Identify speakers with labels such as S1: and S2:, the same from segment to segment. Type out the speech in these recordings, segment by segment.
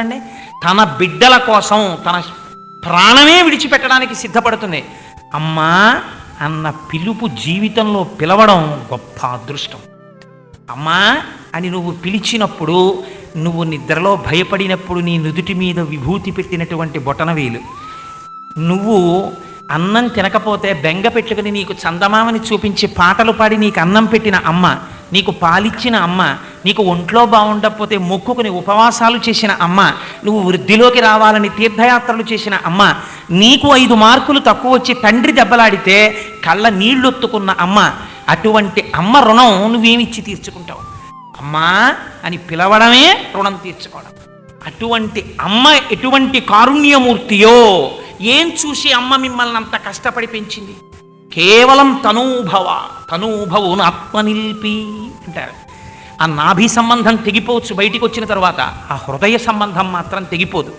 S1: అండి, తన బిడ్డల కోసం తన ప్రాణమే విడిచిపెట్టడానికి సిద్ధపడుతుంది. అమ్మా అన్న పిలుపు జీవితంలో పిలవడం గొప్ప అదృష్టం. అమ్మా అని నువ్వు పిలిచినప్పుడు, నువ్వు నిద్రలో భయపడినప్పుడు నీ నుదుటి మీద విభూతి పెట్టినటువంటి బొటనవేలు, నువ్వు అన్నం తినకపోతే బెంగ పెట్టుకుని నీకు చందమామని చూపించి పాటలు పాడి నీకు అన్నం పెట్టిన అమ్మ, నీకు పాలిచ్చిన అమ్మ, నీకు ఒంట్లో బాగుండకపోతే మొక్కుకుని ఉపవాసాలు చేసిన అమ్మ, నువ్వు వృద్ధిలోకి రావాలని తీర్థయాత్రలు చేసిన అమ్మ, నీకు 5 మార్కులు తక్కువ వచ్చి తండ్రి దెబ్బలాడితే కళ్ళ నీళ్ళొత్తుకున్న అమ్మ, అటువంటి అమ్మ రుణం నువ్వేమిచ్చి తీర్చుకుంటావు? అమ్మా అని పిలవడమే రుణం తీర్చుకోవడం. అటువంటి అమ్మ ఎటువంటి కారుణ్యమూర్తియో, ఏం చూసి అమ్మ మిమ్మల్ని అంత కష్టపడి పెంచింది? కేవలం తనూభవును ఆత్మనిల్పి అంటారు. ఆ నాభి సంబంధం తెగిపోవచ్చు బయటికి వచ్చిన తర్వాత, ఆ హృదయ సంబంధం మాత్రం తెగిపోదు.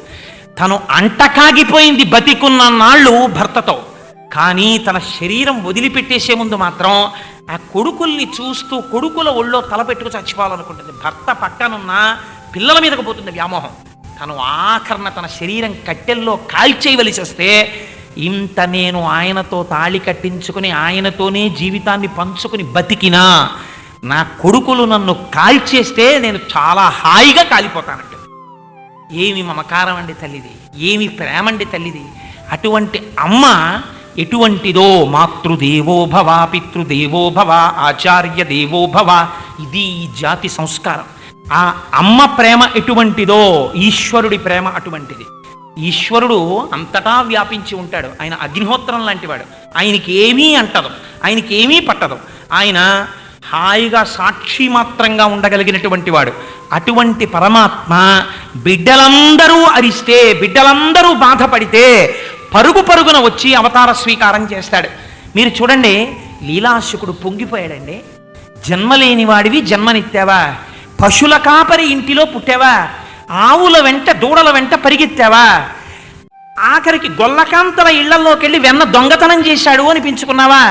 S1: తను అంటకాగిపోయింది బతికున్న నాళ్ళు భర్తతో, కానీ తన శరీరం వదిలిపెట్టేసే ముందు మాత్రం ఆ కొడుకుల్ని చూస్తూ కొడుకుల ఒళ్ళో తలపెట్టుకు చచ్చిపోవాలనుకుంటుంది. భర్త పక్కనున్న పిల్లల మీదకు పోతుంది వ్యామోహం. తను ఆఖరణ తన శరీరం కట్టెల్లో కాల్చేయవలసి వస్తే, ఇంత నేను ఆయనతో తాళి కట్టించుకుని ఆయనతోనే జీవితాన్ని పంచుకుని బతికినా నా కొడుకులు నన్ను కాల్చేస్తే నేను చాలా హాయిగా కాలిపోతానంట. ఏమి మమకారం అండి తల్లిది, ఏమి ప్రేమండి తల్లిది. అటువంటి అమ్మ ఎటువంటిదో, మాతృదేవో భవ, పితృదేవో భవ, ఆచార్య దేవో భవ, ఇది ఈ జాతి సంస్కారం. ఆ అమ్మ ప్రేమ ఎటువంటిదో ఈశ్వరుడి ప్రేమ అటువంటిది. ఈశ్వరుడు అంతటా వ్యాపించి ఉంటాడు. ఆయన అగ్నిహోత్రం లాంటివాడు. ఆయనకి ఏమీ అంటదు, ఆయనకి ఏమీ పట్టదు. ఆయన హాయిగా సాక్షి మాత్రంగా ఉండగలిగినటువంటి వాడు. అటువంటి పరమాత్మ బిడ్డలందరూ అరిస్తే, బిడ్డలందరూ బాధపడితే పరుగు పరుగున వచ్చి అవతార స్వీకారం చేస్తాడు. మీరు చూడండి, లీలాశుకుడు పొంగిపోయాడండి. జన్మలేని వాడివి జన్మనిత్తావా, పశుల కాపరి ఇంటిలో పుట్టావా, ఆవుల వెంట దూడల వెంట పరిగెత్తావా, ఆఖరికి గొల్లకాంతల ఇళ్లలోకి వెళ్ళి వెన్న దొంగతనం చేశాడు అనిపించుకున్నావా?